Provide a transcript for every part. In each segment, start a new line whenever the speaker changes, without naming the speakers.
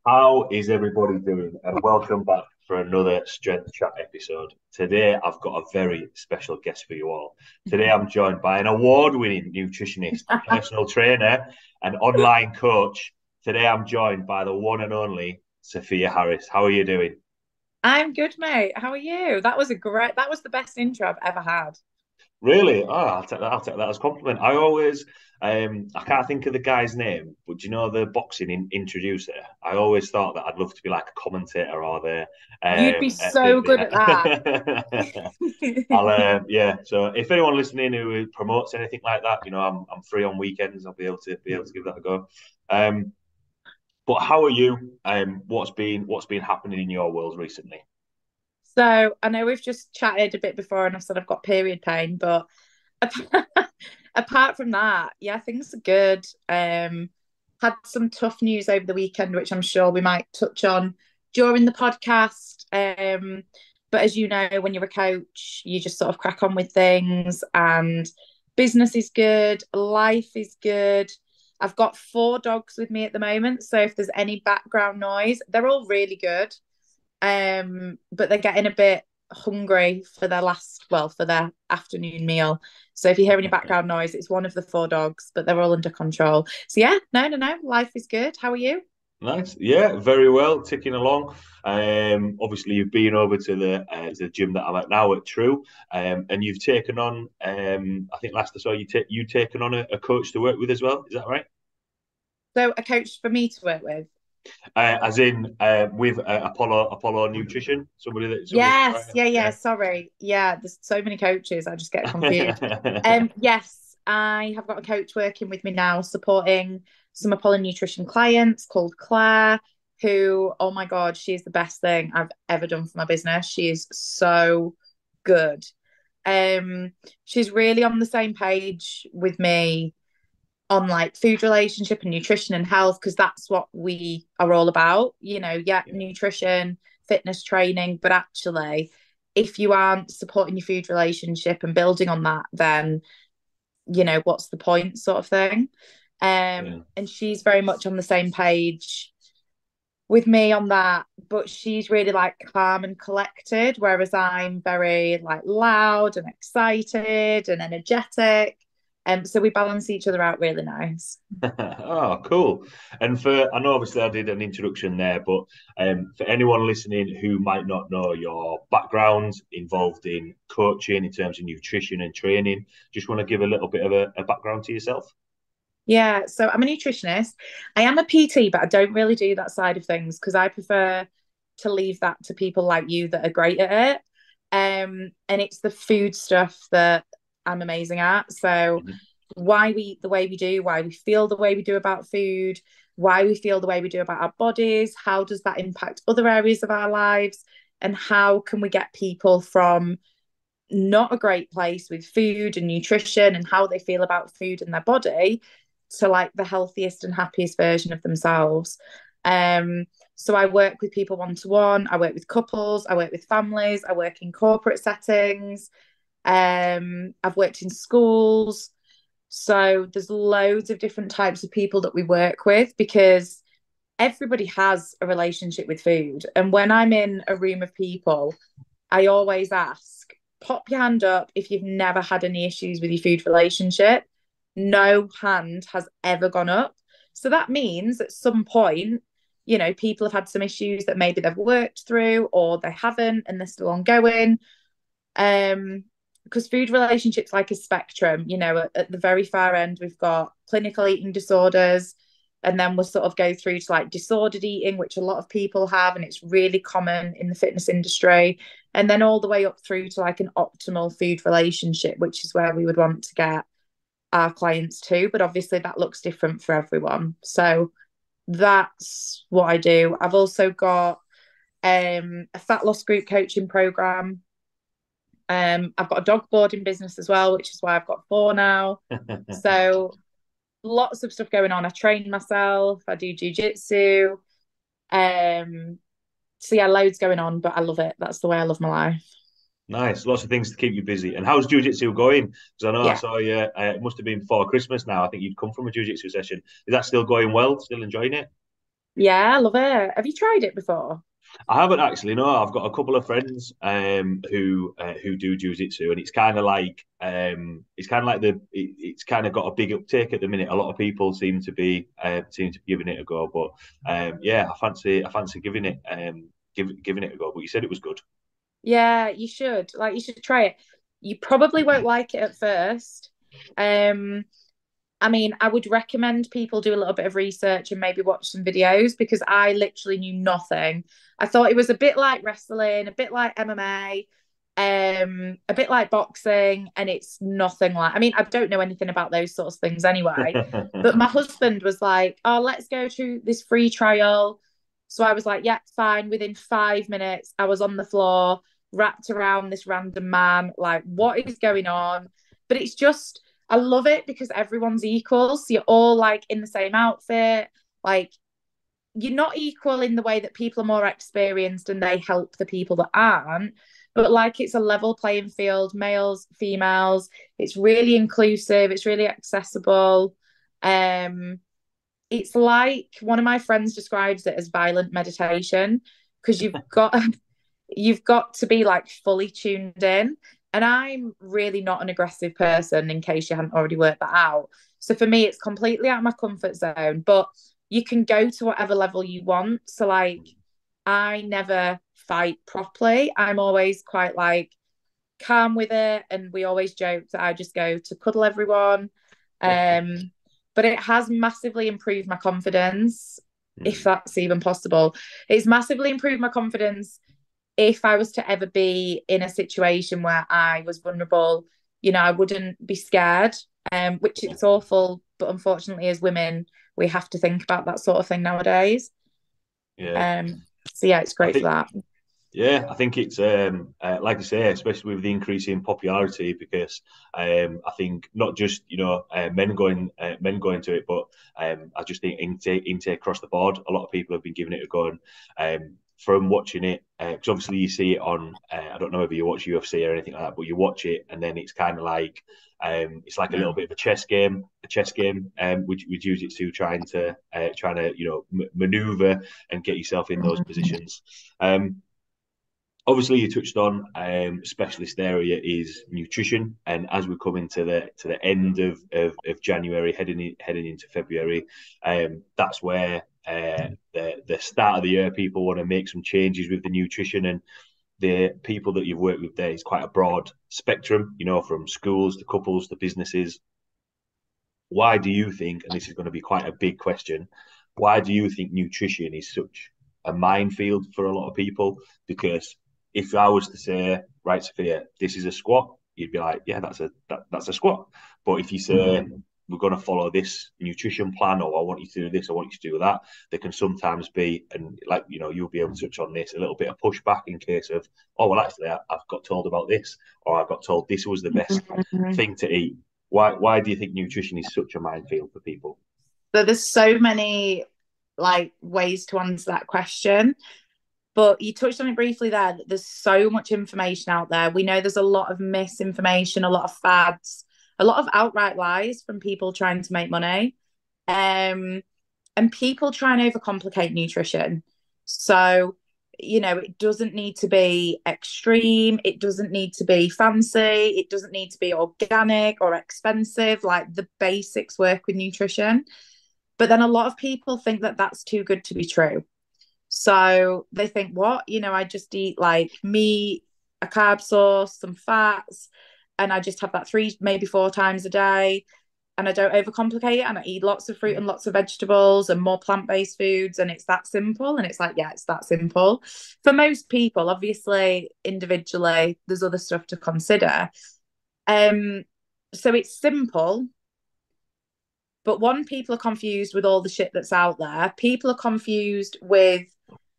How is everybody doing? And welcome back for another Strength Chat episode. Today, I've got a very special guest for you all. Today, I'm joined by an award-winning nutritionist, personal trainer, and online coach. Today, I'm joined by the one and only Sophia Harris. How are you doing?
I'm good, mate. How are you? That was the best intro I've ever had.
Really? Oh, I'll take that as a compliment. I can't think of the guy's name, but do you know the introducer? I always thought that I'd love to be like a commentator or
You'd be so good at that.
yeah. So if anyone listening who promotes anything like that, I'm free on weekends. I'll be able to give that a go. Um, but how are you? What's been happening in your world recently?
So I know we've just chatted a bit before and I've said I've got period pain, but apart, apart from that, yeah, things are good. Had some tough news over the weekend, which I'm sure we might touch on during the podcast. But as you know, when you're a coach, you just sort of crack on with things and business is good, life is good. I've got four dogs with me at the moment. So if there's any background noise, they're all really good. But they're getting a bit hungry for for their afternoon meal. So if you hear any background noise, it's one of the four dogs, but they're all under control. So yeah, no, life is good. How are you?
Nice. Yeah, very well, ticking along. Obviously, you've been over to the gym that I'm at now at True, and you've taken on. I think last I saw you taken on a coach to work with as well. Is that right?
So a coach for me to work with.
As in with Apollo Nutrition, somebody
Yes,
right?
yeah.
Yeah.
Sorry. Yeah, there's so many coaches, I just get confused. Yes, I have got a coach working with me now, supporting some Apollo Nutrition clients called Claire, who, oh my God, she's the best thing I've ever done for my business. She is so good. Um, she's really on the same page with me on like food relationship and nutrition and health because that's what we are all about. Yeah,
Yeah.
nutrition, fitness training, but actually, if you aren't supporting your food relationship and building on that, then what's the point, sort of thing.
Yeah.
And she's very much on the same page with me on that, but she's really like calm and collected, whereas I'm very like loud and excited and energetic. So we balance each other out really nice.
Oh, cool. And I know obviously I did an introduction there, but for anyone listening who might not know your background involved in coaching in terms of nutrition and training, just want to give a little bit of a background to yourself.
Yeah, so I'm a nutritionist. I am a PT, but I don't really do that side of things because I prefer to leave that to people like you that are great at it. And it's the food stuff that I'm amazing at. So
Mhm.
why we eat the way we do, why we feel the way we do about food, why we feel the way we do about our bodies, how does that impact other areas of our lives, and how can we get people from not a great place with food and nutrition and how they feel about food and their body to like the healthiest and happiest version of themselves. So I work with people one to one, I work with couples, I work with families, I work in corporate settings, I've worked in schools. So there's loads of different types of people that we work with because everybody has a relationship with food. And when I'm in a room of people, I always ask, pop your hand up if you've never had any issues with your food relationship. No hand has ever gone up. So that means at some point, people have had some issues that maybe they've worked through or they haven't and they're still ongoing. Because food relationships like a spectrum, at the very far end, we've got clinical eating disorders, and then we'll sort of go through to like disordered eating, which a lot of people have, and it's really common in the fitness industry. And then all the way up through to like an optimal food relationship, which is where we would want to get our clients to. But obviously, that looks different for everyone. So that's what I do. I've also got a fat loss group coaching program. I've got a dog boarding business as well, which is why I've got four now. So lots of stuff going on. I train myself, I do jujitsu. Um, so yeah, loads going on, but I love it. That's the way I love my life.
Nice, lots of things to keep you busy. And how's jiu-jitsu going? Because I know I
Yeah.
saw you. It must have been before Christmas now. I think you'd come from a jiu-jitsu session. Is that still going well? Still enjoying it?
Yeah, I love it. Have you tried it before?
I haven't actually. No, I've got a couple of friends who do jiu-jitsu, and it's kind of like it's kind of got a big uptake at the minute. A lot of people seem to be giving it a go, but yeah, I fancy giving it a go. But you said it was good.
Yeah, you should. Like, you should try it. You probably won't like it at first. Um, I mean, I would recommend people do a little bit of research and maybe watch some videos because I literally knew nothing. I thought it was a bit like wrestling, a bit like MMA, a bit like boxing, and it's nothing like. I mean, I don't know anything about those sorts of things anyway. But my husband was like, "Oh, let's go to this free trial." So I was like, "Yeah, fine." Within 5 minutes, I was on the floor, wrapped around this random man. Like, what is going on? But it's just I love it because everyone's equal. So you're all like in the same outfit. Like you're not equal in the way that people are more experienced and they help the people that aren't. But like it's a level playing field, males, females. It's really inclusive. It's really accessible. Um, it's like one of my friends describes it as violent meditation because you've got to be like fully tuned in. And I'm really not an aggressive person, in case you hadn't already worked that out. So for me, it's completely out of my comfort zone, but you can go to whatever level you want. So, like, I never fight properly. I'm always quite like calm with it. And we always joke that I just go to cuddle everyone. Um, but it has massively improved my confidence, if that's even possible. It's massively improved my confidence if I was to ever be in a situation where I was vulnerable, I wouldn't be scared, which it's awful. But unfortunately, as women, we have to think about that sort of thing nowadays.
Yeah,
So yeah, it's
I
great for
think
that.
Yeah, I think it's like I say, especially with the increase in popularity, because I think not just men going to it, but I just think intake across the board. A lot of people have been giving it a go, and from watching it, because obviously you see it on. I don't know if you watch UFC or anything like that, but you watch it, and then it's kind of like it's like a little bit of a chess game, with jiu-jitsu trying to maneuver and get yourself in those positions. Obviously, you touched on specialist area is nutrition, and as we're coming to the end of January, heading into February, that's where the start of the year people want to make some changes with the nutrition, and the people that you've worked with there is quite a broad spectrum, from schools to couples to businesses. Why do you think, and this is going to be quite a big question, why do you think nutrition is such a minefield for a lot of people? Because if I was to say, right, Sophia, this is a squat, you'd be like, yeah, that's a squat. But if you say we're going to follow this nutrition plan, or I want you to do this, I want you to do that, there can sometimes be, and like you'll be able to touch on this, a little bit of pushback in case of, oh well, actually, I've got told about this, or I got told this was the best thing to eat. Why do you think nutrition is such a minefield for people?
So there's so many like ways to answer that question. But you touched on it briefly there that there's so much information out there. We know there's a lot of misinformation, a lot of fads, a lot of outright lies from people trying to make money. And people try and overcomplicate nutrition. So, it doesn't need to be extreme. It doesn't need to be fancy. It doesn't need to be organic or expensive. Like the basics work with nutrition. But then a lot of people think that that's too good to be true. So they think, what? I just eat like meat, a carb source, some fats, and I just have that 3, maybe 4 times a day. And I don't overcomplicate it. And I eat lots of fruit and lots of vegetables and more plant-based foods. And it's that simple. And it's like, yeah, it's that simple. For most people, obviously, individually, there's other stuff to consider. So it's simple. But one, people are confused with all the shit that's out there. People are confused with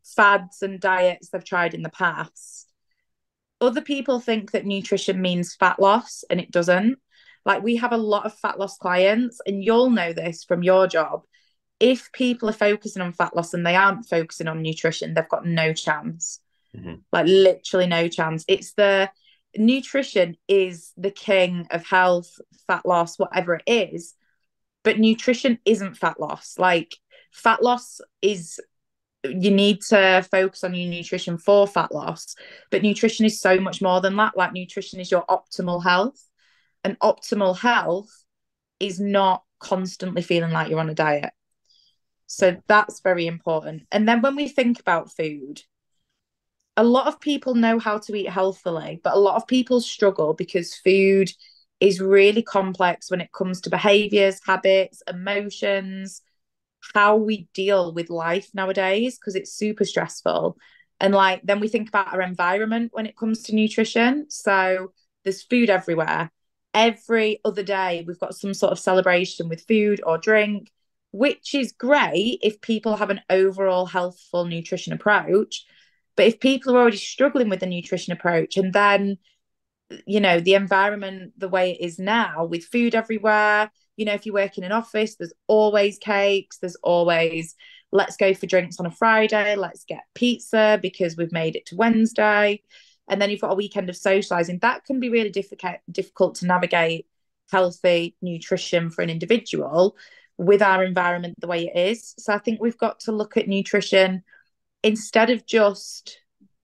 fads and diets they've tried in the past. Other people think that nutrition means fat loss, and it doesn't. Like, we have a lot of fat loss clients, and you'll know this from your job. If people are focusing on fat loss and they aren't focusing on nutrition, they've got no chance. Like, literally no chance. It's the nutrition is the king of health, fat loss, whatever it is. But nutrition isn't fat loss. Like, fat loss is you need to focus on your nutrition for fat loss, but nutrition is so much more than that. Like, nutrition is your optimal health, and optimal health is not constantly feeling like you're on a diet. So that's very important. And then when we think about food, a lot of people know how to eat healthily, but a lot of people struggle because food is really complex when it comes to behaviors, habits, emotions, how we deal with life nowadays, because it's super stressful. And like, then we think about our environment when it comes to nutrition. So there's food everywhere. Every other day, we've got some sort of celebration with food or drink, which is great if people have an overall healthful nutrition approach. But if people are already struggling with the nutrition approach, and then, the environment the way it is now with food everywhere, if you work in an office, there's always cakes, there's always, let's go for drinks on a Friday, let's get pizza because we've made it to Wednesday. And then you've got a weekend of socializing. That can be really difficult to navigate healthy nutrition for an individual with our environment the way it is. So I think we've got to look at nutrition instead of just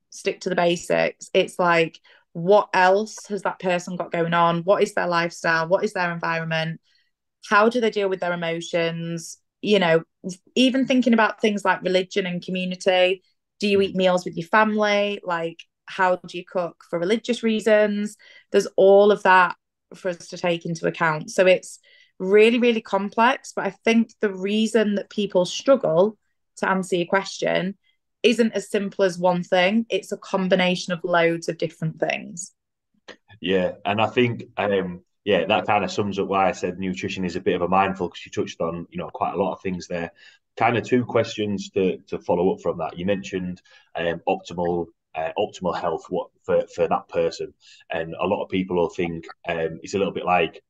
stick to the basics. It's like, what else has that person got going on? What is their lifestyle? What is their environment? How do they deal with their emotions? Even thinking about things like religion and community. Do you eat meals with your family? Like, how do you cook for religious reasons? There's all of that for us to take into account. So it's really, really complex. But I think the reason that people struggle, to answer your question, isn't as simple as one thing. It's a combination of loads of different things.
Yeah, and I think that kind of sums up why I said nutrition is a bit of a mindful, because you touched on quite a lot of things there. Kind of two questions to follow up from that. You mentioned optimal health, what for that person, and a lot of people will think it's a little bit like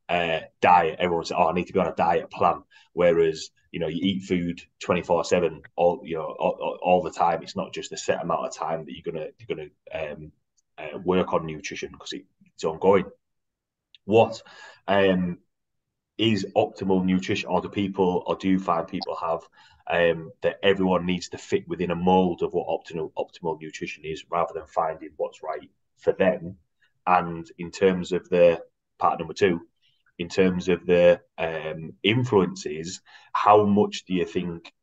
diet. Everyone says, "Oh, I need to be on a diet plan," whereas you eat food 24/7 all the time. It's not just a set amount of time that you're gonna work on nutrition, because it's ongoing. What is optimal nutrition, or do you find people have that everyone needs to fit within a mold of what optimal nutrition is, rather than finding what's right for them? And in terms of the part number two, in terms of the influences, how much do you think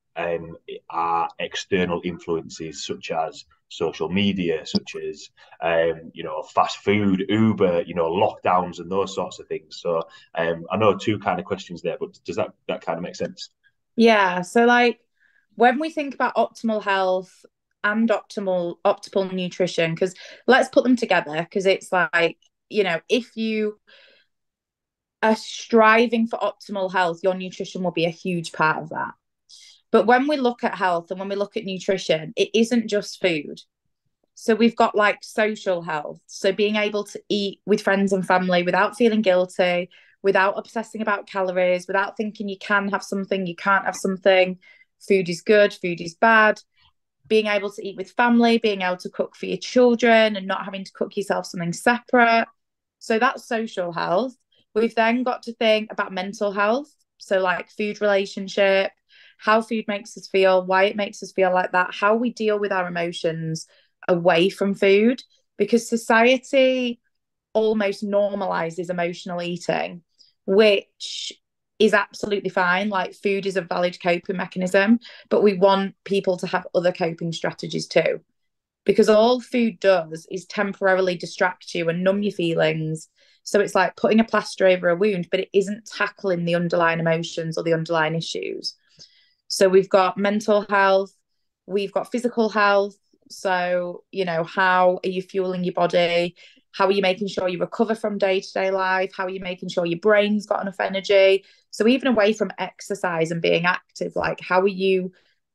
are external influences, such as social media, such as fast food, Uber, lockdowns, and those sorts of things? So I know two kind of questions there, but does that kind of make sense?
Yeah. So like, when we think about optimal health and optimal nutrition, because let's put them together, because it's like, if you are striving for optimal health, your nutrition will be a huge part of that. But when we look at health and when we look at nutrition, it isn't just food. So we've got like social health. So being able to eat with friends and family without feeling guilty, without obsessing about calories, without thinking you can have something, you can't have something. Food is good, food is bad. Being able to eat with family, being able to cook for your children and not having to cook yourself something separate. So that's social health. We've then got to think about mental health. So, like, food relationship, how food makes us feel, why it makes us feel like that, how we deal with our emotions away from food, because society almost normalizes emotional eating, which is absolutely fine. Like, food is a valid coping mechanism, but we want people to have other coping strategies too, because all food does is temporarily distract you and numb your feelings. So it's like putting a plaster over a wound, but it isn't tackling the underlying emotions or the underlying issues. So we've got mental health, we've got physical health. So, how are you fueling your body? How are you making sure you recover from day-to-day life? How are you making sure your brain's got enough energy? So even away from exercise and being active, like, how are you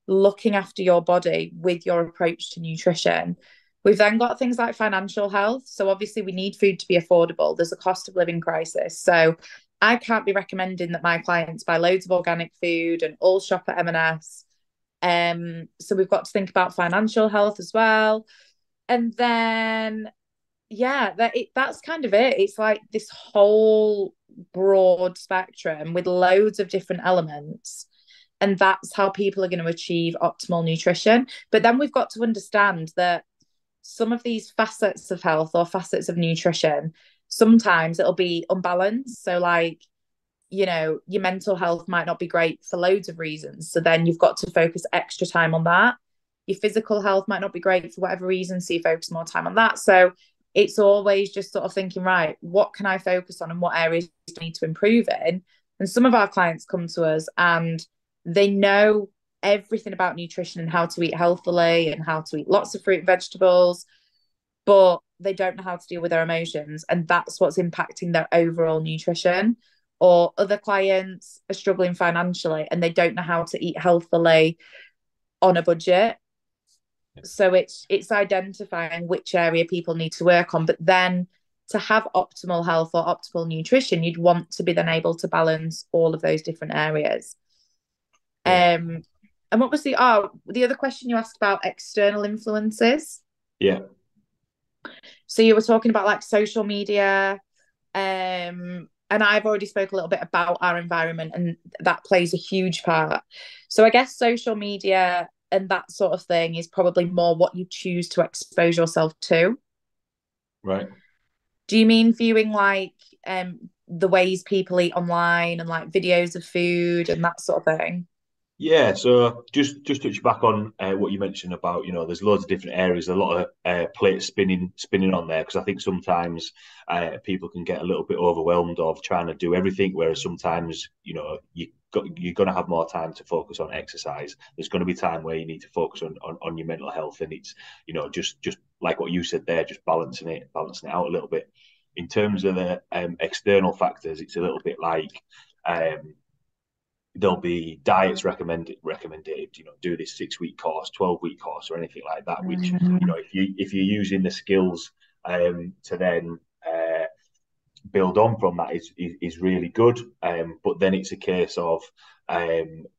looking after your body with your approach to nutrition? We've then got things like financial health. So obviously we need food to be affordable. There's a cost of living crisis. So I can't be recommending that my clients buy loads of organic food and all shop at M&S. So we've got to think about financial health as well. And then, yeah, that's kind of it. It's like this whole broad spectrum with loads of different elements. And that's how people are going to achieve optimal nutrition. But then we've got to understand that some of these facets of health or facets of nutrition, sometimes it'll be unbalanced. So, like, your mental health might not be great for loads of reasons. So then you've got to focus extra time on that. Your physical health might not be great for whatever reason. So you focus more time on that. So it's always just sort of thinking, right, what can I focus on and what areas do I need to improve in? And some of our clients come to us and they know everything about nutrition and how to eat healthily and how to eat lots of fruit and vegetables, but they don't know how to deal with their emotions. And that's what's impacting their overall nutrition. Or other clients are struggling financially and they don't know how to eat healthily on a budget. So it's identifying which area people need to work on. But then to have optimal health or optimal nutrition, you'd want to be then able to balance all of those different areas. And what was the other question you asked about external influences?
Yeah.
So you were talking about like social media, and I've already spoke a little bit about our environment, and that plays a huge part. So I guess social media and that sort of thing is probably more what you choose to expose yourself to.
Right.
Do you mean viewing like the ways people eat online and like videos of food and that sort of thing?
Yeah, so just touch back on what you mentioned about, there's loads of different areas, a lot of plates spinning on there, because I think sometimes people can get a little bit overwhelmed of trying to do everything, whereas sometimes, you're going to have more time to focus on exercise. There's going to be time where you need to focus on your mental health, and it's, just like what you said there, just balancing it out a little bit. In terms of the external factors, it's a little bit like there'll be diets recommended, do this 6-week course, 12-week course, or anything like that, which, if you're using the skills to then build on from that is really good. But then it's a case of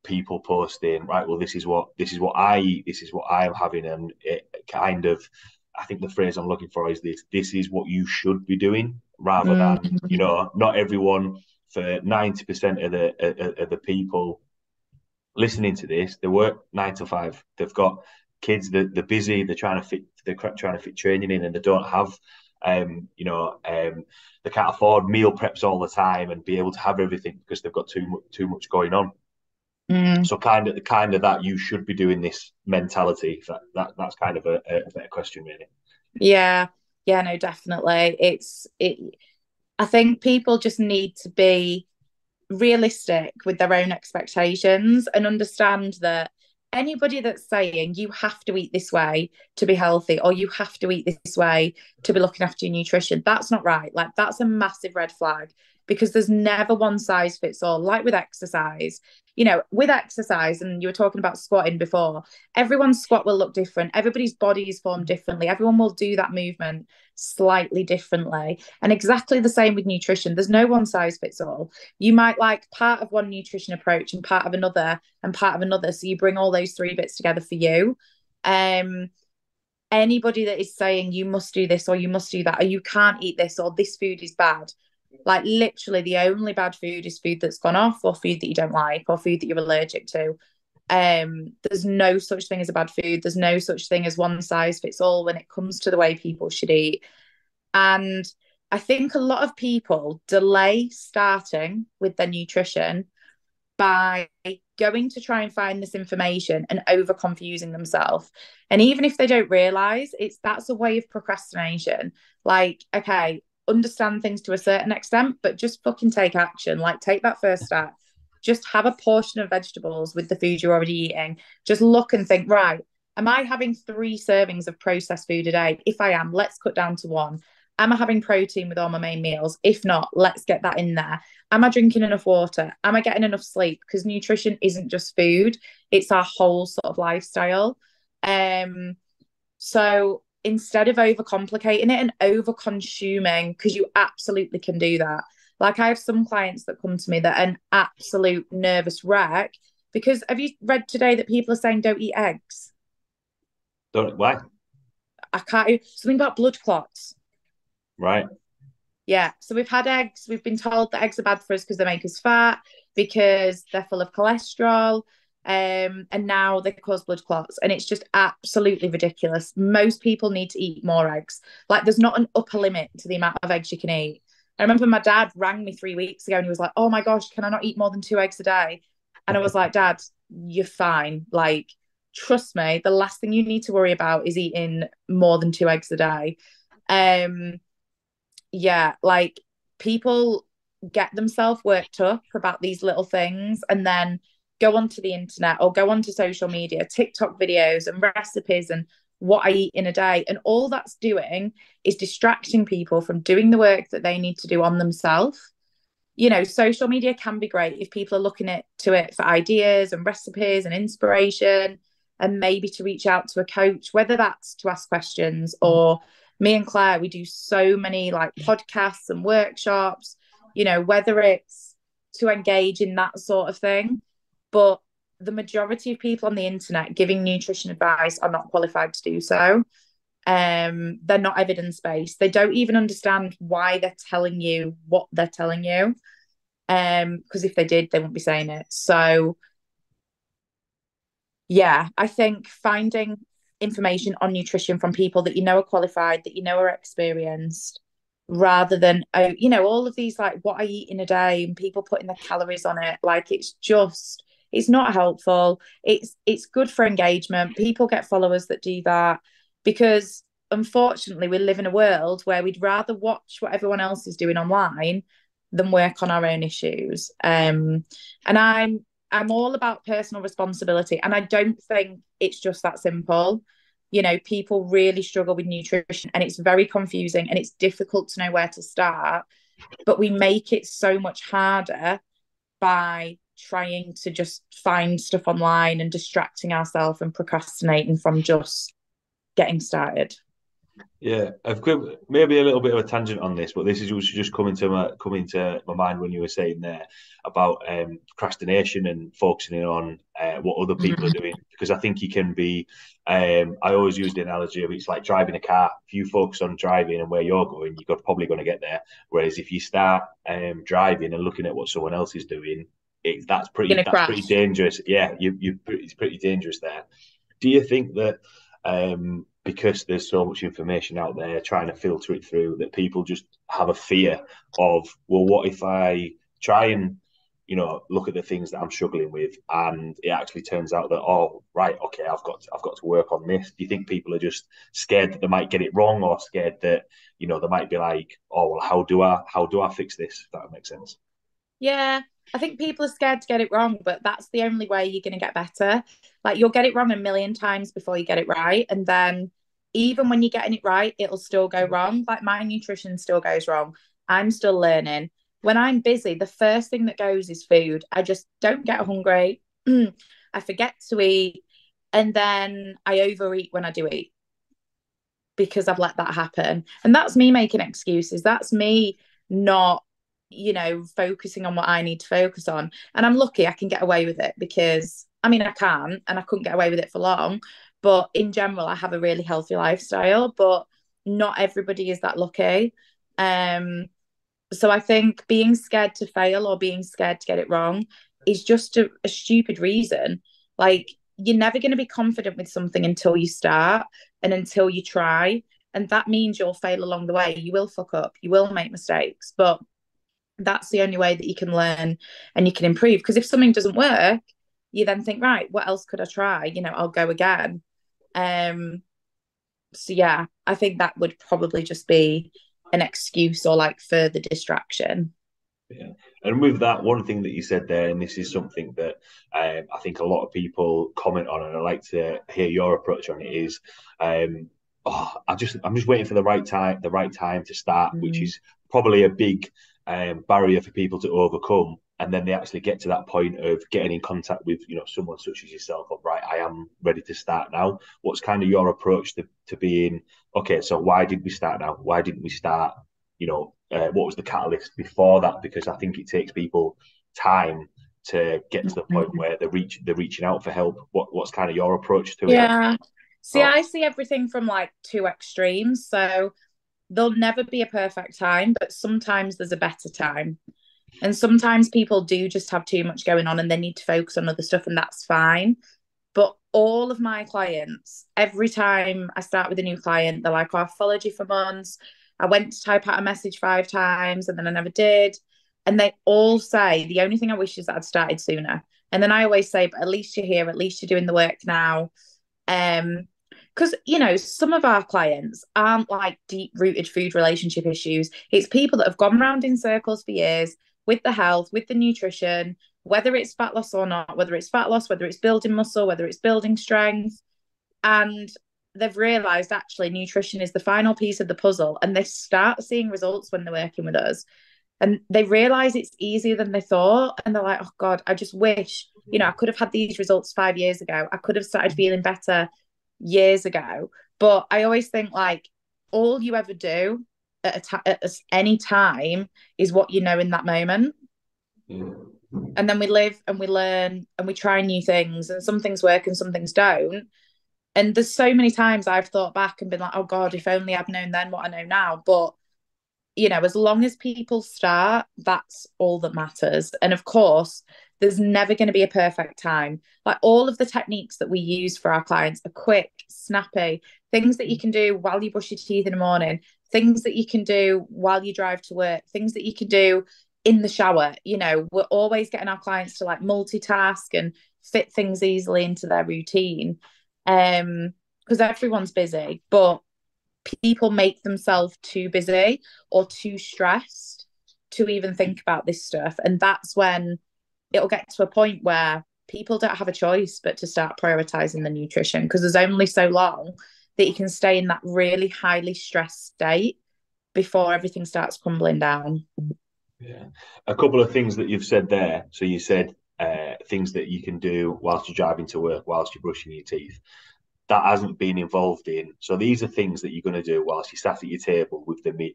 people posting, right, well, this is what I eat, this is what I'm having, and it kind of, I think the phrase I'm looking for is this is what you should be doing, rather than, not everyone, for 90% of the people listening to this, they work 9 to 5. They've got kids, they're busy, they're trying to fit training in, and they don't have they can't afford meal preps all the time and be able to have everything because they've got too much going on. So kind of that you should be doing this mentality. That's kind of a better question, really.
Yeah, no, definitely. I think people just need to be realistic with their own expectations and understand that anybody that's saying you have to eat this way to be healthy, or you have to eat this way to be looking after your nutrition, that's not right. Like, that's a massive red flag, because there's never one size fits all. Like with exercise, with exercise, and you were talking about squatting before, everyone's squat will look different. Everybody's body is formed differently. Everyone will do that movement slightly differently. And exactly the same with nutrition. There's no one size fits all. You might like part of one nutrition approach and part of another and part of another. So you bring all those 3 bits together for you. Anybody that is saying you must do this or you must do that, or you can't eat this, or this food is bad, like, literally the only bad food is food that's gone off, or food that you don't like, or food that you're allergic to. There's no such thing as a bad food. There's no such thing as one size fits all when it comes to the way people should eat. And I think a lot of people delay starting with their nutrition by going to try and find this information and over confusing themselves. And even if they don't realize, that's a way of procrastination. Like, okay, understand things to a certain extent, but just fucking take action. Like, take that first step. Just have a portion of vegetables with the food you're already eating. Just look and think, right, am I having 3 servings of processed food a day? If I am, let's cut down to 1. Am I having protein with all my main meals? If not, let's get that in there. Am I drinking enough water? Am I getting enough sleep? Because nutrition isn't just food, it's our whole sort of lifestyle. So instead of overcomplicating it and over consuming, because you absolutely can do that. Like, I have some clients that come to me that are an absolute nervous wreck because, have you read today that people are saying don't eat eggs?
Why?
I can't. Something about blood clots.
Right.
Yeah. So we've had eggs. We've been told that eggs are bad for us because they make us fat, because they're full of cholesterol. And now they cause blood clots, and it's just absolutely ridiculous. Most people need to eat more eggs. Like, there's not an upper limit to the amount of eggs you can eat. I remember my dad rang me 3 weeks ago and he was like, "Oh my gosh, can I not eat more than 2 eggs a day?" And I was like, "Dad, you're fine. Like, trust me, the last thing you need to worry about is eating more than 2 eggs a day." Um, yeah, like, people get themselves worked up about these little things and then go onto the internet or go onto social media, TikTok videos and recipes and what I eat in a day. And all that's doing is distracting people from doing the work that they need to do on themselves. You know, social media can be great if people are looking to it for ideas and recipes and inspiration, and maybe to reach out to a coach, whether that's to ask questions, or me and Claire, we do so many like podcasts and workshops, you know, whether it's to engage in that sort of thing. But the majority of people on the internet giving nutrition advice are not qualified to do so. They're not evidence-based. They don't even understand why they're telling you what they're telling you. Because if they did, they wouldn't be saying it. So yeah, I think finding information on nutrition from people that you know are qualified, that you know are experienced, rather than, oh, you know, all of these like what I eat in a day and people putting the calories on it, like, it's not helpful. It's good for engagement. People get followers that do that because unfortunately we live in a world where we'd rather watch what everyone else is doing online than work on our own issues. And I'm all about personal responsibility. And I don't think it's just that simple. You know, people really struggle with nutrition and it's very confusing and it's difficult to know where to start. But we make it so much harder by trying to just find stuff online and distracting ourselves and procrastinating from just getting started.
Yeah, I've got maybe a little bit of a tangent on this, but this is just coming to my mind when you were saying there about procrastination and focusing on what other people are
Mm.
doing. Because I think you can be. I always use the analogy of it's like driving a car. If you focus on driving and where you're going, you're probably going to get there. Whereas if you start driving and looking at what someone else is doing,
You're gonna
that's pretty
crash.
dangerous. Yeah, it's pretty dangerous there. Do you think that because there's so much information out there trying to filter it through, that people just have a fear of, well, what if I try and look at the things that I'm struggling with, and it actually turns out that, oh, right, okay, I've got to work on this. Do you think people are just scared that they might get it wrong, or scared that they might be like, oh, well, how do I fix this? If that makes sense.
Yeah, I think people are scared to get it wrong, but that's the only way you're going to get better. Like, you'll get it wrong a million times before you get it right. And then even when you're getting it right, it'll still go wrong. Like, my nutrition still goes wrong. I'm still learning. When I'm busy, the first thing that goes is food. I just don't get hungry. I forget to eat. And then I overeat when I do eat because I've let that happen. And that's me making excuses. That's me not, focusing on what I need to focus on. And I'm lucky I can get away with it because, I mean, I can, and I couldn't get away with it for long. But in general, I have a really healthy lifestyle, but not everybody is that lucky. Um, so I think being scared to fail or being scared to get it wrong is just a stupid reason. Like, you're never going to be confident with something until you start and until you try. And that means you'll fail along the way. You will fuck up, you will make mistakes, but that's the only way that you can learn and you can improve. Because if something doesn't work, you then think, right, what else could I try? I'll go again. Um, so yeah, I think that would probably just be an excuse or like further distraction.
Yeah. And with that, one thing that you said there, and this is something that I think a lot of people comment on, and I like to hear your approach on it, is I'm just waiting for the right time to start, which
Mm.
is probably a big barrier for people to overcome. And then they actually get to that point of getting in contact with someone such as yourself. Of, right, I am ready to start now. What's kind of your approach to being okay? So why did we start now? Why didn't we start what was the catalyst before that? Because I think it takes people time to get to the point where they're reaching out for help. What's kind of your approach to it?
Yeah. See,
Oh,
I see everything from like two extremes. So there'll never be a perfect time, but sometimes there's a better time. And sometimes people do just have too much going on and they need to focus on other stuff, and that's fine. But all of my clients, every time I start with a new client, they're like, oh, I've followed you for months. I went to type out a message 5 times and then I never did. And they all say, the only thing I wish is that I'd started sooner. And then I always say, but at least you're here, at least you're doing the work now. Because, some of our clients aren't like deep rooted food relationship issues. It's people that have gone around in circles for years with the health, with the nutrition, whether it's fat loss or not, whether it's fat loss, whether it's building muscle, whether it's building strength. And they've realized actually nutrition is the final piece of the puzzle. And they start seeing results when they're working with us. And they realize it's easier than they thought. And they're like, oh God, I just wish, I could have had these results 5 years ago. I could have started feeling better years ago. But I always think like all you ever do at any time is what you know in that moment.
Yeah.
And then we live and we learn and we try new things, and some things work and some things don't. And there's so many times I've thought back and been like, oh God, if only I'd known then what I know now. But as long as people start, that's all that matters. And of course, there's never going to be a perfect time. Like all of the techniques that we use for our clients are quick, snappy, things that you can do while you brush your teeth in the morning, things that you can do while you drive to work, things that you can do in the shower. We're always getting our clients to like multitask and fit things easily into their routine. Because everyone's busy, but people make themselves too busy or too stressed to even think about this stuff. And that's when it'll get to a point where people don't have a choice but to start prioritizing the nutrition, because there's only so long that you can stay in that really highly stressed state before everything starts crumbling down.
Yeah. A couple of things that you've said there. So you said things that you can do whilst you're driving to work, whilst you're brushing your teeth. That hasn't been involved in. So these are things that you're going to do whilst you sat at your table with the meal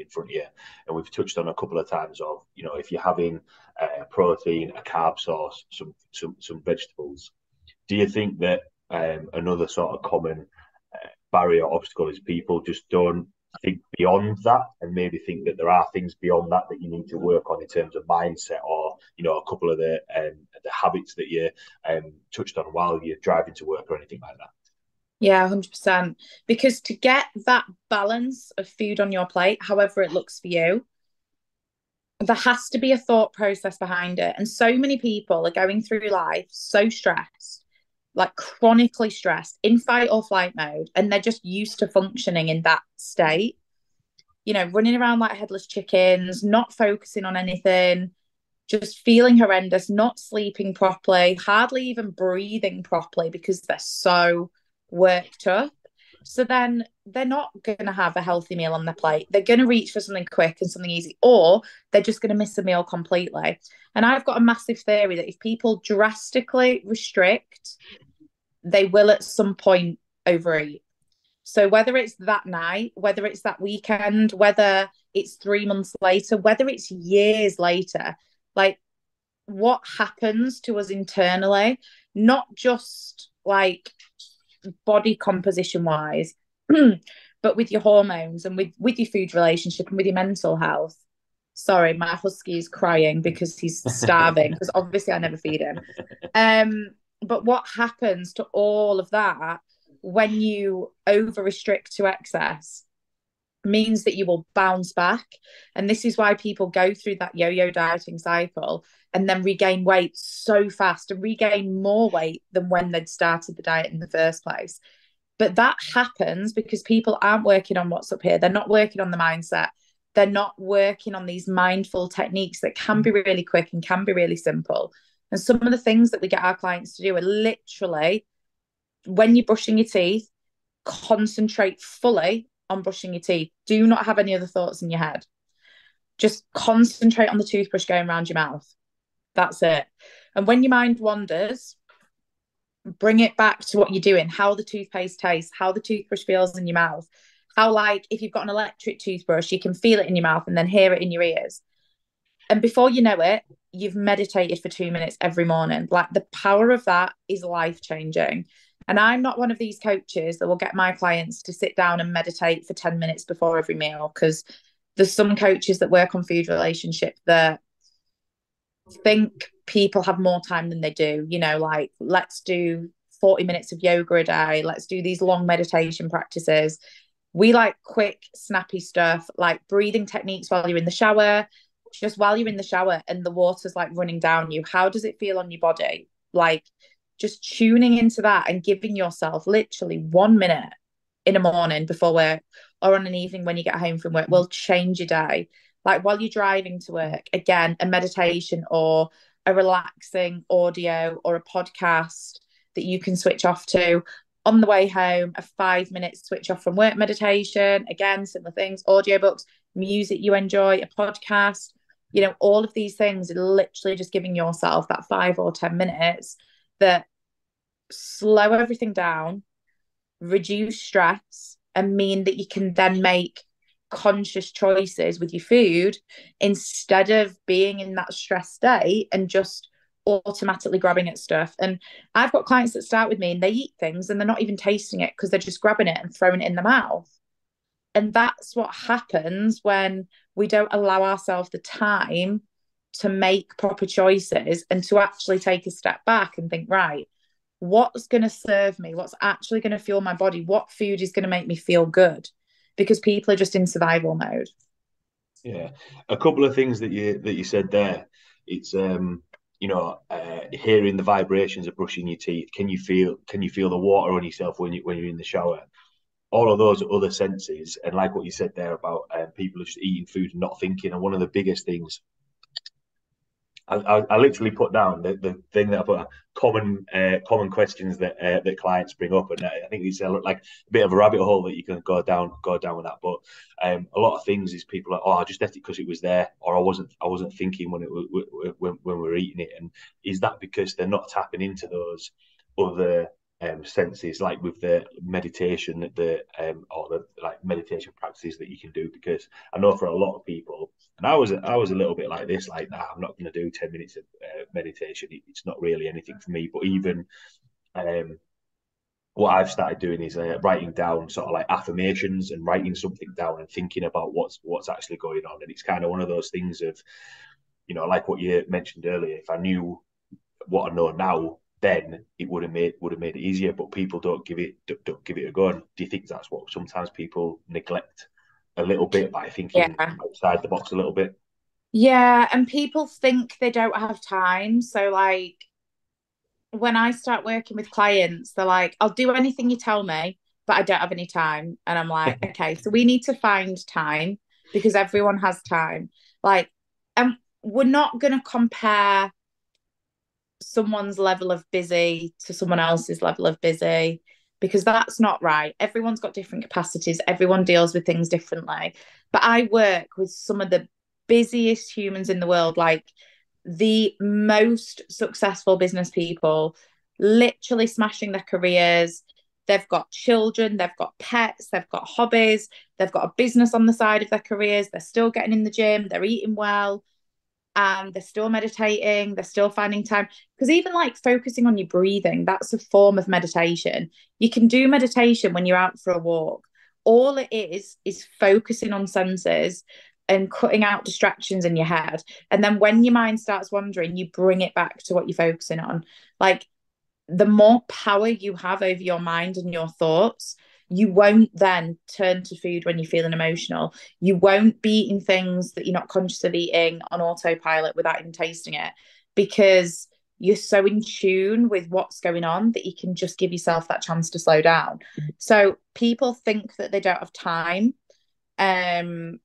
in front of you. And we've touched on a couple of times of, if you're having protein, a carb source, some vegetables. Do you think that another sort of common barrier obstacle is people just don't think beyond that, and maybe think that there are things beyond that that you need to work on in terms of mindset, or a couple of the habits that you touched on while you're driving to work or anything like that?
Yeah, 100%. Because to get that balance of food on your plate, however it looks for you, there has to be a thought process behind it. And so many people are going through life so stressed, like chronically stressed, in fight or flight mode, and they're just used to functioning in that state, running around like headless chickens, not focusing on anything, just feeling horrendous, not sleeping properly, hardly even breathing properly because they're so worked up. So then they're not going to have a healthy meal on their plate. They're going to reach for something quick and something easy, or they're just going to miss a meal completely. And I've got a massive theory that if people drastically restrict, they will at some point overeat. So whether it's that night, whether it's that weekend, whether it's 3 months later, whether it's years later, like what happens to us internally, not just like body composition wise, but with your hormones and with your food relationship and with your mental health. Sorry, my husky is crying because he's starving, because obviously I never feed him. But what happens to all of that when you over restrict to excess means that you will bounce back. And this is why people go through that yo-yo dieting cycle and then regain weight so fast and regain more weight than when they'd started the diet in the first place. But that happens because people aren't working on what's up here. They're not working on the mindset. They're not working on these mindful techniques that can be really quick and can be really simple. And some of the things that we get our clients to do are literally, when you're brushing your teeth, concentrate fully on brushing your teeth. Do not have any other thoughts in your head. Just concentrate on the toothbrush going around your mouth. That's it. And when your mind wanders, bring it back to what you're doing, how the toothpaste tastes, how the toothbrush feels in your mouth, how, like, if you've got an electric toothbrush, you can feel it in your mouth and then hear it in your ears. And before you know it, you've meditated for 2 minutes every morning. Like, the power of that is life-changing. And I'm not one of these coaches that will get my clients to sit down and meditate for 10 minutes before every meal, because there's some coaches that work on food relationship that think people have more time than they do. Like, let's do 40 minutes of yoga a day. Let's do these long meditation practices. We like quick, snappy stuff, like breathing techniques while you're in the shower, just while you're in the shower and the water's like running down you. How does it feel on your body? Like, just tuning into that and giving yourself literally 1 minute in a morning before work or on an evening when you get home from work will change your day. Like while you're driving to work, again, a meditation or a relaxing audio or a podcast that you can switch off to. On the way home, a 5 minute switch off from work meditation, again, similar things, audiobooks, music you enjoy, a podcast, all of these things are literally just giving yourself that 5 or 10 minutes that slow everything down, reduce stress, and mean that you can then make conscious choices with your food instead of being in that stress state and just automatically grabbing at stuff. And I've got clients that start with me and they eat things and they're not even tasting it because they're just grabbing it and throwing it in the mouth. And that's what happens when we don't allow ourselves the time to make proper choices and to actually take a step back and think, right, what's going to serve me? What's actually going to fuel my body? What food is going to make me feel good? Because people are just in survival mode.
Yeah, a couple of things that you said there. It's hearing the vibrations of brushing your teeth. Can you feel the water on yourself when you're in the shower? All of those other senses, and like what you said there about people just eating food and not thinking. And one of the biggest things I literally put down the thing that I put common questions that clients bring up, and I think it's like a bit of a rabbit hole that you can go down with that. But a lot of things is people are like, oh, I just ate it because it was there, or I wasn't thinking when we were eating it. And is that because they're not tapping into those other senses, like with the meditation, or the like meditation practices that you can do? Because I know for a lot of people, and I was a little bit like this, like, nah, I'm not going to do 10 minutes of meditation. It's not really anything for me. But even um, what I've started doing is writing down sort of like affirmations and writing something down and thinking about what's actually going on. And it's kind of one of those things of, like what you mentioned earlier. If I knew what I know now, then it would have made it easier. But people don't give it a go. And do you think that's what sometimes people neglect a little bit by thinking
Yeah.
outside the box a little bit?
Yeah. And people think they don't have time. So, like, when I start working with clients, they're like, I'll do anything you tell me, but I don't have any time. And I'm like, okay, so we need to find time because everyone has time. Like, and we're not going to compare someone's level of busy to someone else's level of busy because that's not right. Everyone's got different capacities, everyone deals with things differently. But I work with some of the busiest humans in the world, like the most successful business people, literally smashing their careers. They've got children, they've got pets, they've got hobbies, they've got a business on the side of their careers, they're still getting in the gym, they're eating well, and they're still meditating, they're still finding time. Because even like focusing on your breathing, that's a form of meditation. You can do meditation when you're out for a walk. All it is focusing on senses and cutting out distractions in your head. And then when your mind starts wandering, you bring it back to what you're focusing on. Like, the more power you have over your mind and your thoughts, you won't then turn to food when you're feeling emotional. You won't be eating things that you're not conscious of eating on autopilot without even tasting it because you're so in tune with what's going on that you can just give yourself that chance to slow down. So people think that they don't have time. Um,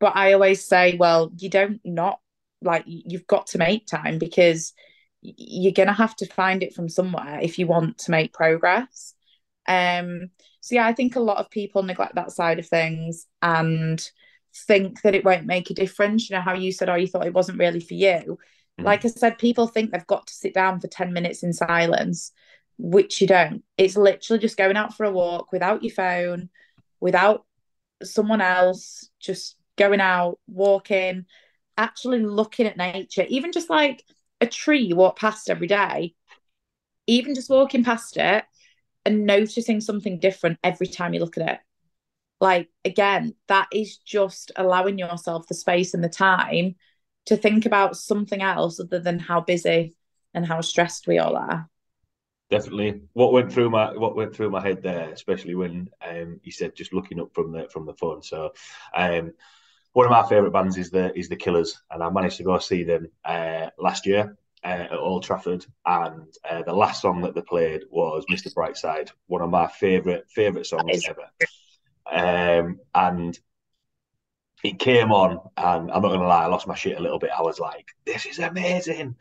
but I always say, well, you don't not like you've got to make time because you're gonna have to find it from somewhere if you want to make progress. So yeah, I think a lot of people neglect that side of things and think that it won't make a difference. You know how you said, oh, you thought it wasn't really for you.
Mm.
Like I said, people think they've got to sit down for 10 minutes in silence, which you don't. It's literally just going out for a walk without your phone, without someone else, just going out, walking, actually looking at nature, even just like a tree you walk past every day, even just walking past it and noticing something different every time you look at it. Like, again, that is just allowing yourself the space and the time to think about something else other than how busy and how stressed we all are.
Definitely. What went through my head there, especially when you said just looking up from the phone. So, one of my favourite bands is the Killers, and I managed to go see them last year at Old Trafford, and the last song that they played was "Mr. Brightside," one of my favourite
That
songs
is,
ever. And it came on, and I'm not going to lie, I lost my shit a little bit. I was like, "This is amazing!"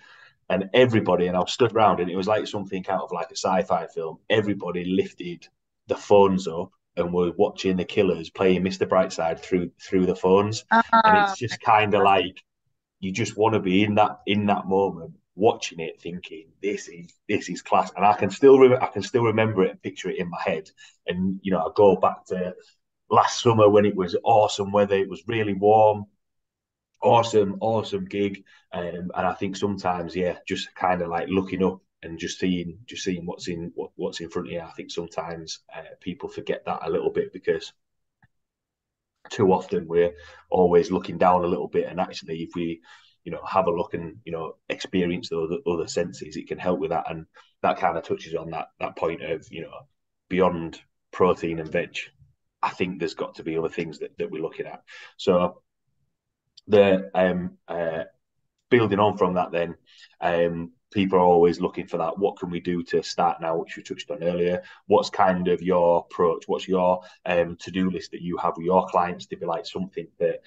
And everybody, and I was stood around, and it was like something out of like a sci-fi film. Everybody lifted the phones up and were watching the Killers playing Mr. Brightside through the phones, and
oh,
it's just kind of like you just want to be in that moment, watching it, thinking this is class. And I can still remember it and picture it in my head. And I go back to last summer when it was awesome weather. It was really warm, awesome gig. And I think sometimes, yeah, just kind of like looking up and just seeing what's in front of you. I think sometimes people forget that a little bit, because too often we're always looking down a little bit. And actually, if we have a look and experience the other senses, it can help with that. And that kind of touches on that point of beyond protein and veg. I think there's got to be other things that we're looking at. So the building on from that, then people are always looking for that. What can we do to start now, which we touched on earlier? What's kind of your approach? What's your to-do list that you have with your clients to be like something that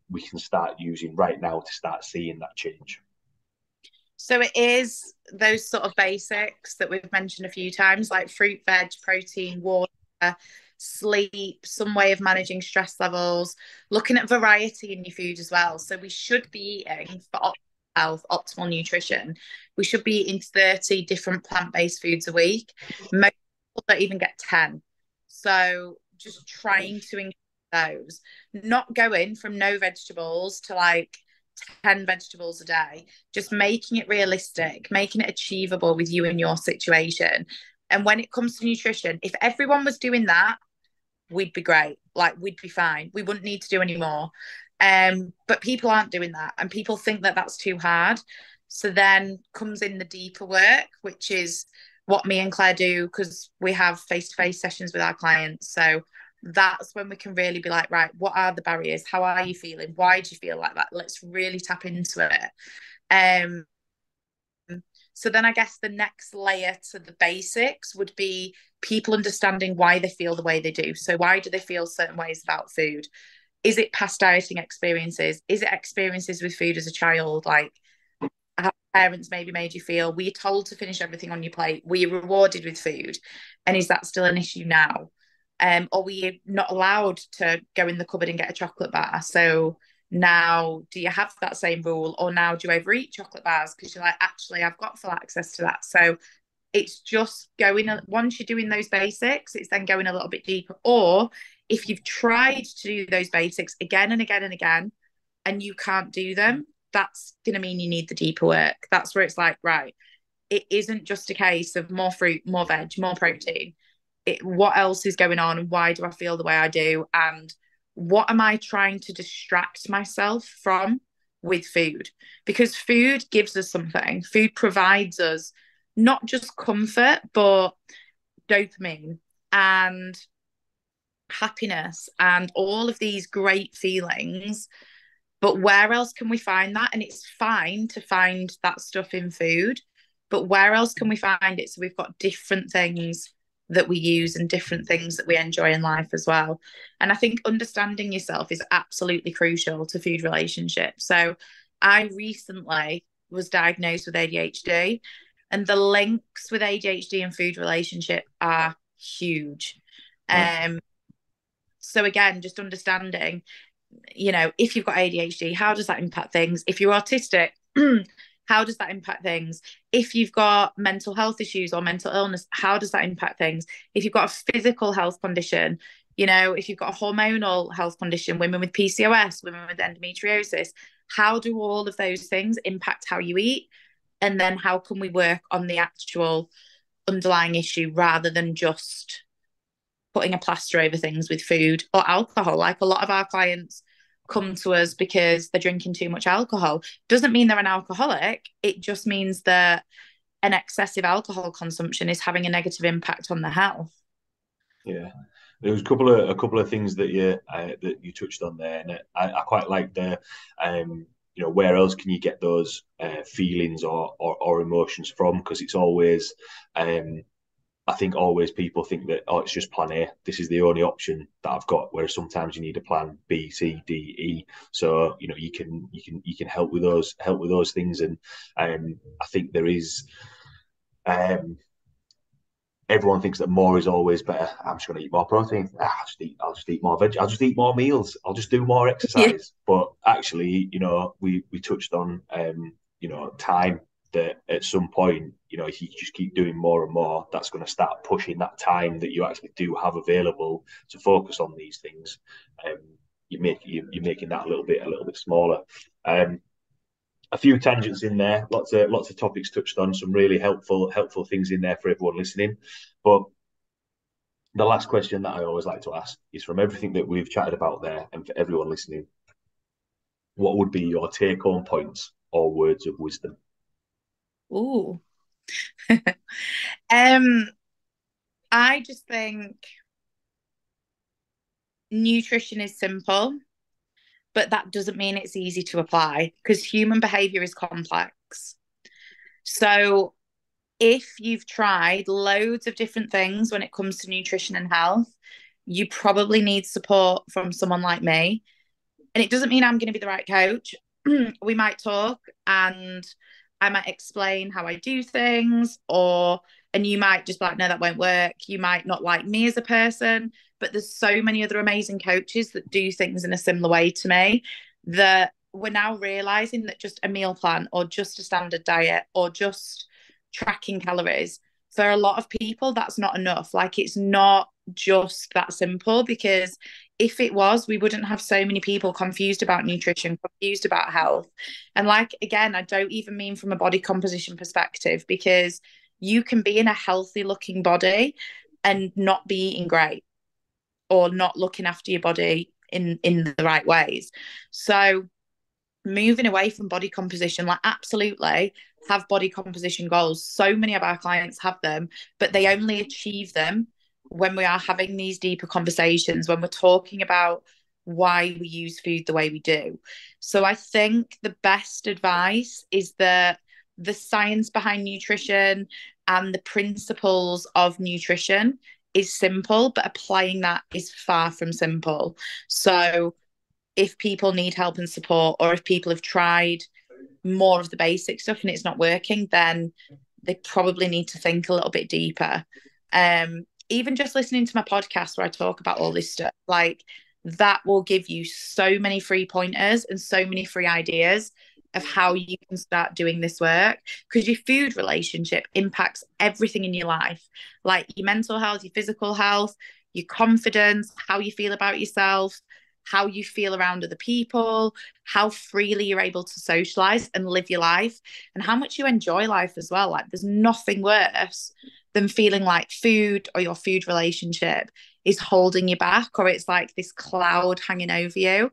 we can start using right now to start seeing that change?
so it is those sort of basics that we've mentioned a few times, like fruit, veg, protein, water, sleep, some way of managing stress levels, looking at variety in your food as well. So we should be eating for optimal health, optimal nutrition. We should be eating 30 different plant-based foods a week. Most people don't even get 10. So just trying to increase those, not going from no vegetables to like 10 vegetables a day, just making it realistic, making it achievable with you and your situation. And when it comes to nutrition, if everyone was doing that, we'd be great. Like, we'd be fine. We wouldn't need to do any more. But people aren't doing that, and people think that that's too hard. So then comes in the deeper work, which is what me and Claire do, because we have face-to-face sessions with our clients. So that's when we can really be like, right, what are the barriers? How are you feeling? Why do you feel like that? Let's really tap into it. Um, so then I guess the next layer to the basics would be people understanding why they feel the way they do. So why do they feel certain ways about food? Is it past dieting experiences? Is it experiences with food as a child? Like, how parents maybe made you feel? Were you told to finish everything on your plate? Were you rewarded with food? And is that still an issue now? Or were you not allowed to go in the cupboard and get a chocolate bar? So now, do you have that same rule? Or now do you overeat chocolate bars because you're like, actually, I've got full access to that? So it's just going, once you're doing those basics, it's then going a little bit deeper. Or if you've tried to do those basics again and again and again, and you can't do them, that's going to mean you need the deeper work. That's where it's like, right, it isn't just a case of more fruit, more veg, more protein. What else is going on? And why do I feel the way I do? And what am I trying to distract myself from with food? Because food gives us something. Food provides us not just comfort, but dopamine and happiness and all of these great feelings. But where else can we find that? And it's fine to find that stuff in food, but where else can we find it? So we've got different things that we use and different things that we enjoy in life as well. And I think understanding yourself is absolutely crucial to food relationships. So I recently was diagnosed with ADHD, and the links with ADHD and food relationship are huge. Um, so again, just understanding, if you've got ADHD, how does that impact things? If you're autistic, how does that impact things? If you've got mental health issues or mental illness, how does that impact things? If you've got a physical health condition, if you've got a hormonal health condition, women with PCOS, women with endometriosis, how do all of those things impact how you eat? And then how can we work on the actual underlying issue rather than just putting a plaster over things with food or alcohol? Like, a lot of our clients come to us because they're drinking too much alcohol. Doesn't mean they're an alcoholic. It just means that an excessive alcohol consumption is having a negative impact on their health.
Yeah, there was a couple of things that you touched on there, and I quite like the where else can you get those feelings or emotions from? Because it's always I think always people think that, oh, it's just plan A. This is the only option that I've got. Whereas sometimes you need a plan B, C, D, E. So you can help with those things. And I think there is everyone thinks that more is always better. I'm just going to eat more protein. I'll just eat more veg. I'll just eat more meals. I'll just do more
Yeah.
exercise. But actually, we touched on time, that at some point, if you just keep doing more and more, that's going to start pushing that time that you actually do have available to focus on these things. You're making that a little bit smaller. A few tangents in there, lots of topics touched on, some really helpful things in there for everyone listening. But the last question that I always like to ask is, from everything that we've chatted about there, and for everyone listening, what would be your take-home points or words of wisdom?
Ooh. um, I just think nutrition is simple, but that doesn't mean it's easy to apply because human behavior is complex. So if you've tried loads of different things when it comes to nutrition and health, you probably need support from someone like me. And it doesn't mean I'm going to be the right coach. We might talk and I might explain how I do things, and you might just be like, no, that won't work. You might not like me as a person, but there's so many other amazing coaches that do things in a similar way to me, that we're now realizing that just a meal plan or just a standard diet or just tracking calories, for a lot of people, that's not enough. Like, it's not just that simple, because if it was, we wouldn't have so many people confused about nutrition, confused about health. And like, again, I don't even mean from a body composition perspective, because you can be in a healthy looking body and not be eating great or not looking after your body in the right ways. So moving away from body composition, like, absolutely have body composition goals. So many of our clients have them, but they only achieve them when we are having these deeper conversations, when we're talking about why we use food the way we do. So I think the best advice is that the science behind nutrition and the principles of nutrition is simple, but applying that is far from simple. So if people need help and support, or if people have tried more of the basic stuff and it's not working, then they probably need to think a little bit deeper. Even just listening to my podcast where I talk about all this stuff, like, that will give you so many free pointers and so many free ideas of how you can start doing this work, because your food relationship impacts everything in your life, like your mental health, your physical health, your confidence, how you feel about yourself, how you feel around other people, how freely you're able to socialize and live your life, and how much you enjoy life as well. Like, there's nothing worse than feeling like food or your food relationship is holding you back, or it's like this cloud hanging over you.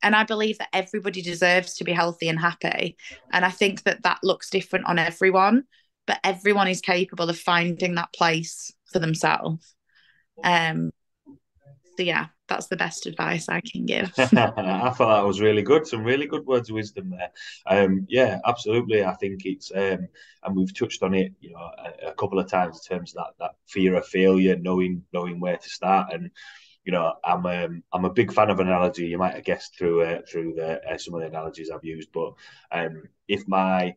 And I believe that everybody deserves to be healthy and happy. And I think that that looks different on everyone, but everyone is capable of finding that place for themselves. So yeah, that's the best advice I can give.
I thought that was really good. Some really good words of wisdom there. Yeah, absolutely. I think it's and we've touched on it, a couple of times in terms of that fear of failure, knowing where to start. And I'm a big fan of analogy. You might have guessed through the some of the analogies I've used, but if my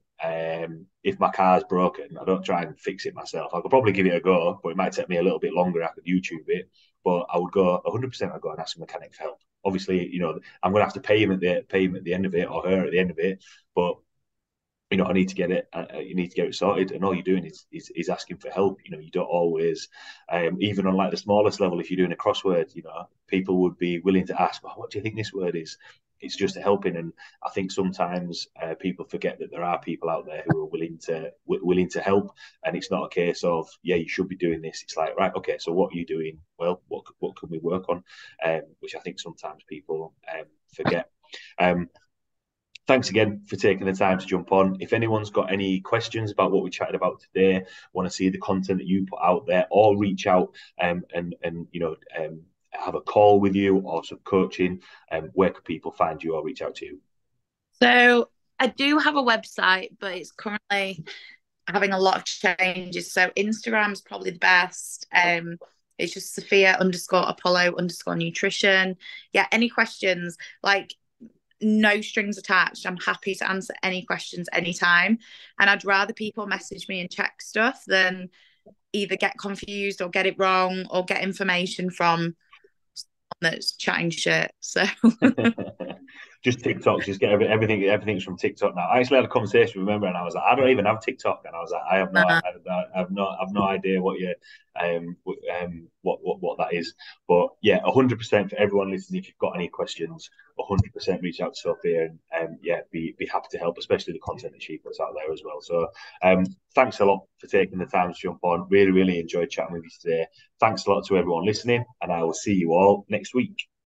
car's broken, I don't try and fix it myself. I could probably give it a go, but it might take me a little bit longer. I could YouTube it, but I would go 100%. I'd go and ask a mechanic for help. Obviously, I'm going to have to pay him at the end of it, or her at the end of it, but I need to get it. You need to get it sorted, and all you're doing is asking for help. You don't always, even on like the smallest level, if you're doing a crossword, people would be willing to ask, well, what do you think this word is? It's just helping, and I think sometimes people forget that there are people out there who are willing to help, and it's not a case of, yeah, you should be doing this. It's like, right, okay, so what are you doing? Well, what can we work on? Which I think sometimes people forget. Thanks again for taking the time to jump on. If anyone's got any questions about what we chatted about today, want to see the content that you put out there, or reach out and have a call with you or some coaching, where can people find you or reach out to you?
So I do have a website, but it's currently having a lot of changes. So Instagram's probably the best. It's just Sophia_Apollo_nutrition. Yeah, any questions, like no strings attached. I'm happy to answer any questions anytime. And I'd rather people message me and check stuff than either get confused or get it wrong or get information from someone that's chatting shit. So
Just TikTok, just get everything's from TikTok now. I actually had a conversation, remember, and I was like, I don't even have TikTok, and I was like, I've no idea what you what that is. But yeah, 100% for everyone listening. If you've got any questions, 100% reach out to Sophia, and yeah, be happy to help, especially the content that she puts out there as well. So thanks a lot for taking the time to jump on. Really enjoyed chatting with you today. Thanks a lot to everyone listening, and I will see you all next week.